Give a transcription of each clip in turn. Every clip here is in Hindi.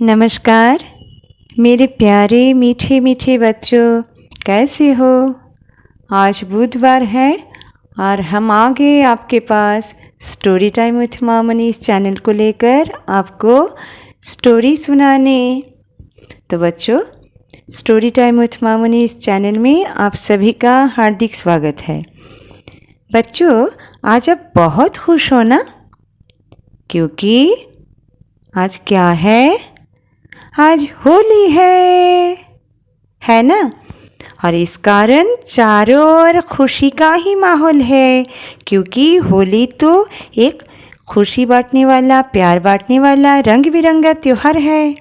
नमस्कार मेरे प्यारे मीठे मीठे बच्चों, कैसे हो। आज बुधवार है और हम आ गए आपके पास स्टोरी टाइम विथ मामनी इस चैनल को लेकर आपको स्टोरी सुनाने। तो बच्चों, स्टोरी टाइम विथ मामनी इस चैनल में आप सभी का हार्दिक स्वागत है। बच्चों, आज आप बहुत खुश हो ना, क्योंकि आज क्या है, आज होली है ना। और इस कारण चारों ओर खुशी का ही माहौल है, क्योंकि होली तो एक खुशी बांटने वाला, प्यार बांटने वाला रंग बिरंगा त्योहार है।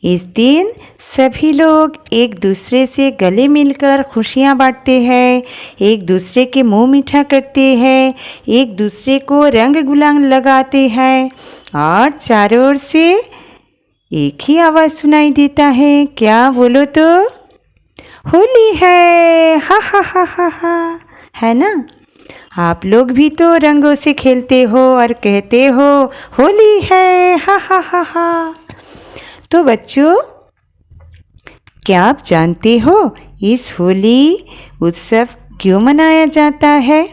इस दिन सभी लोग एक दूसरे से गले मिलकर खुशियाँ बांटते हैं, एक दूसरे के मुंह मीठा करते हैं, एक दूसरे को रंग गुलाल लगाते हैं और चारों ओर से एक ही आवाज़ सुनाई देता है। क्या बोलो तो, होली है, हा हा हा हा हा, है ना। आप लोग भी तो रंगों से खेलते हो और कहते हो होली है, हा हा हा हा। तो बच्चों, क्या आप जानते हो इस होली उत्सव क्यों मनाया जाता है?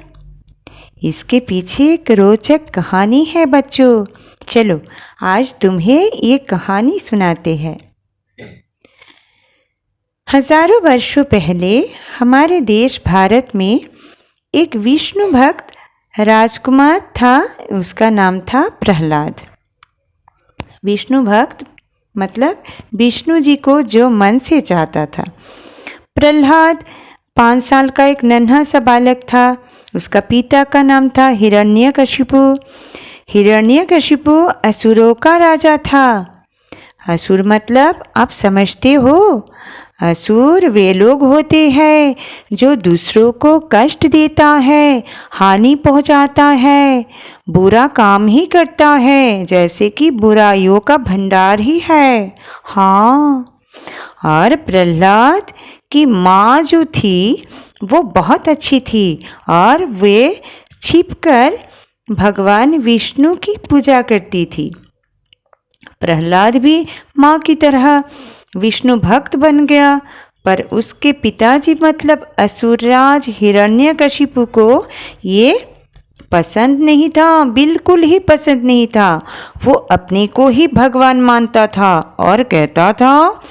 इसके पीछे एक रोचक कहानी है बच्चों। चलो आज तुम्हें ये कहानी सुनाते हैं। हजारों वर्षों पहले हमारे देश भारत में एक विष्णु भक्त राजकुमार था। उसका नाम था प्रहलाद। विष्णु भक्त मतलब विष्णु जी को जो मन से चाहता था। प्रहलाद 5 साल का एक नन्हा सा बालक था। उसका पिता का नाम था हिरण्यकशिपु। हिरण्यकशिपु असुरों का राजा था। असुर मतलब आप समझते हो, असुर वे लोग होते हैं जो दूसरों को कष्ट देता है, हानि पहुंचाता है, बुरा काम ही करता है, जैसे कि बुराइयों का भंडार ही है। हाँ, और प्रहलाद की माँ जो थी वो बहुत अच्छी थी और वे छिपकर भगवान विष्णु की पूजा करती थी। प्रहलाद भी माँ की तरह विष्णु भक्त बन गया, पर उसके पिताजी मतलब असुरराज हिरण्यकशिपु को ये पसंद नहीं था, बिल्कुल ही पसंद नहीं था। वो अपने को ही भगवान मानता था और कहता था,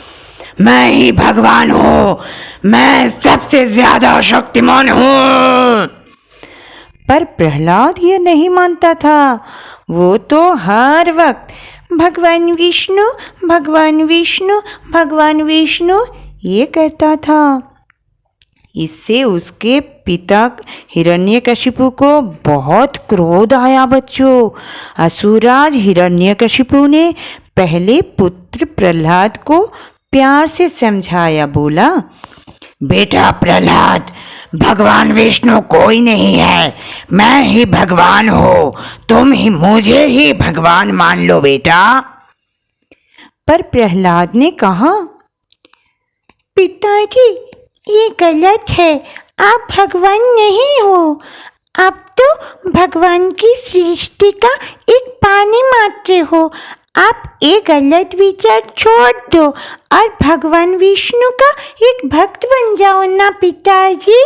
मैं ही भगवान हूँ, मैं सबसे ज्यादा शक्तिमान हूँ। पर प्रहलाद ये नहीं मानता था। वो तो हर वक्त भगवान विष्णु, भगवान विष्णु, भगवान विष्णु ये करता था। इससे उसके पिता हिरण्यकशिपु को बहुत क्रोध आया बच्चों। असुरराज हिरण्यकशिपु ने पहले पुत्र प्रहलाद को प्यार से समझाया। बोला, बेटा प्रहलाद, भगवान विष्णु कोई नहीं है, मैं ही भगवान हूँ, तुम ही मुझे ही भगवान मान लो बेटा। पर प्रहलाद ने कहा, पिताजी ये गलत है, आप भगवान नहीं हो, आप तो भगवान की सृष्टि का एक प्राणी मात्र हो। आप ये गलत विचार छोड़ दो और भगवान विष्णु का एक भक्त बन जाओ ना पिताजी।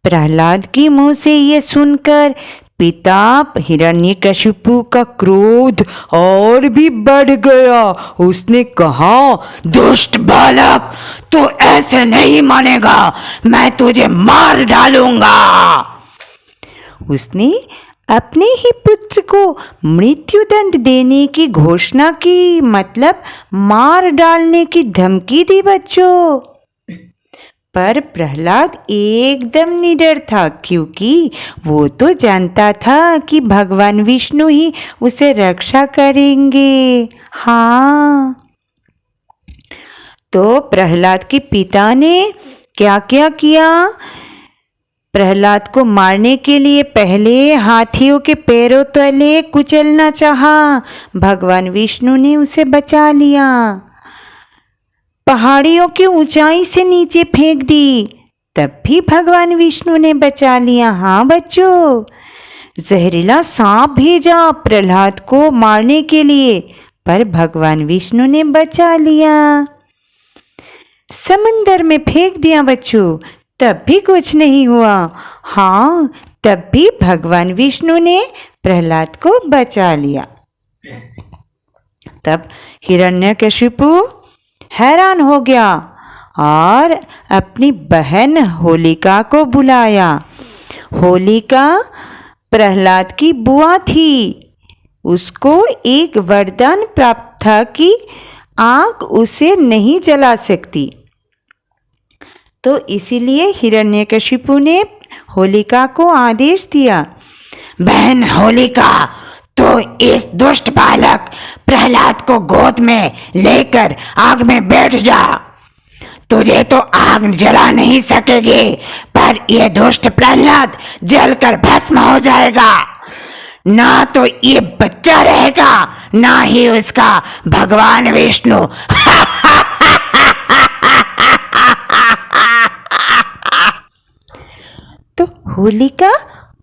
प्रहलाद के मुंह से ये सुनकर पिता हिरण्यकशिपु का क्रोध और भी बढ़ गया। उसने कहा, दुष्ट बालक, तू ऐसे नहीं मानेगा, मैं तुझे मार डालूंगा। उसने अपने ही पुत्र को मृत्युदंड देने की घोषणा की, मतलब मार डालने की धमकी दी बच्चों। पर प्रहलाद एकदम निडर था, क्योंकि वो तो जानता था कि भगवान विष्णु ही उसे रक्षा करेंगे। हाँ, तो प्रहलाद के पिता ने क्या क्या किया? प्रहलाद को मारने के लिए पहले हाथियों के पैरों तले कुचलना चाहा। भगवान विष्णु ने उसे बचा लिया। पहाड़ियों की ऊंचाई से नीचे फेंक दी, तब भी भगवान विष्णु ने बचा लिया। हाँ बच्चों, जहरीला सांप भेजा प्रहलाद को मारने के लिए, पर भगवान विष्णु ने बचा लिया। समंदर में फेंक दिया बच्चों, तब भी कुछ नहीं हुआ। हाँ, तब भी भगवान विष्णु ने प्रहलाद को बचा लिया। तब हिरण्यकशिपु हैरान हो गया और अपनी बहन होलिका को बुलाया। होलिका प्रहलाद की बुआ थी। उसको एक वरदान प्राप्त था कि आग उसे नहीं जला सकती। तो इसीलिए हिरण्यकशिपु ने होलिका को आदेश दिया, बहन होलिका, तो इस दुष्ट बालक प्रहलाद को गोद में लेकर आग में बैठ जा। तुझे तो आग जला नहीं सकेगी, पर यह दुष्ट प्रहलाद जलकर भस्म हो जाएगा। ना तो ये बच्चा रहेगा, ना ही उसका भगवान विष्णु। तो होलिका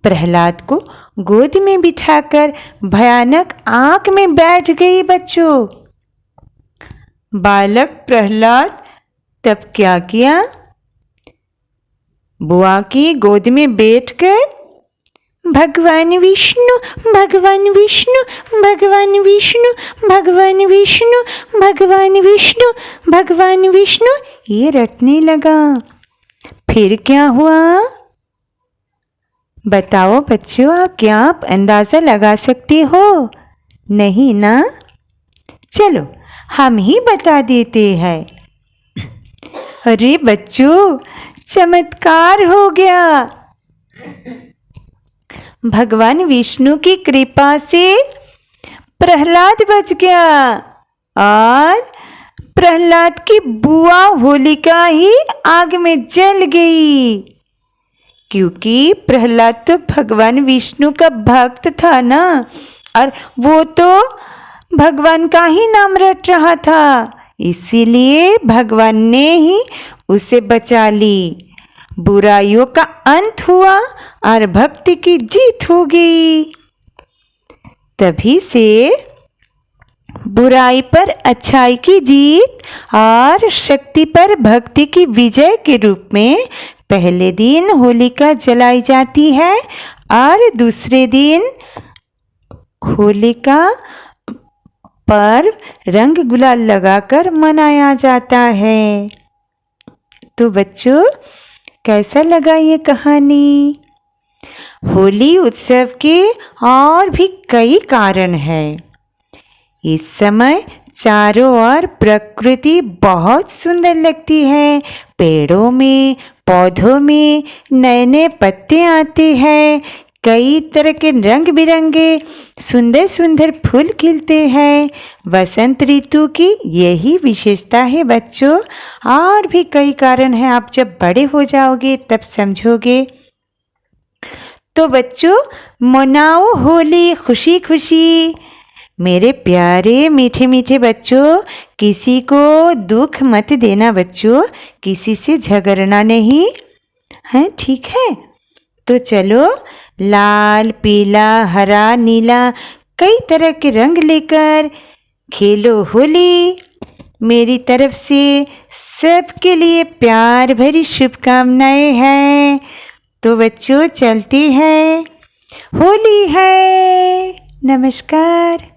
प्रहलाद को गोद में बिठाकर भयानक आग में बैठ गई बच्चों। बालक प्रहलाद तब क्या किया? बुआ की गोद में बैठकर भगवान विष्णु, भगवान विष्णु, भगवान विष्णु, भगवान विष्णु, भगवान विष्णु, भगवान विष्णु ये रटने लगा। फिर क्या हुआ? बताओ बच्चों, आप क्या अंदाज़ा लगा सकते हो? नहीं ना? चलो हम ही बता देते हैं। अरे बच्चों, चमत्कार हो गया। भगवान विष्णु की कृपा से प्रहलाद बच गया और प्रहलाद की बुआ होलिका ही आग में जल गई, क्योंकि प्रहलाद तो भगवान विष्णु का भक्त था ना, और वो तो भगवान का ही नाम रट रहा था, इसीलिए भगवान ने ही उसे बचा ली। बुराइयों का अंत हुआ और भक्ति की जीत हो गई। तभी से बुराई पर अच्छाई की जीत और शक्ति पर भक्ति की विजय के रूप में पहले दिन होलिका जलाई जाती है और दूसरे दिन होलिका पर रंग गुलाल लगाकर मनाया जाता है। तो बच्चों, कैसा लगा ये कहानी? होली उत्सव के और भी कई कारण हैं। इस समय चारों ओर प्रकृति बहुत सुंदर लगती है। पेड़ों में, पौधों में नए नए पत्ते आते हैं। कई तरह के रंग बिरंगे सुंदर सुंदर फूल खिलते हैं। वसंत ऋतु की यही विशेषता है बच्चों। और भी कई कारण हैं, आप जब बड़े हो जाओगे तब समझोगे। तो बच्चों, मनाओ होली खुशी खुशी। मेरे प्यारे मीठे मीठे बच्चों, किसी को दुख मत देना बच्चों, किसी से झगड़ना नहीं है, ठीक है? तो चलो, लाल, पीला, हरा, नीला कई तरह के रंग लेकर खेलो होली। मेरी तरफ से सबके लिए प्यार भरी शुभकामनाएं हैं। तो बच्चों, चलती है, होली है। नमस्कार।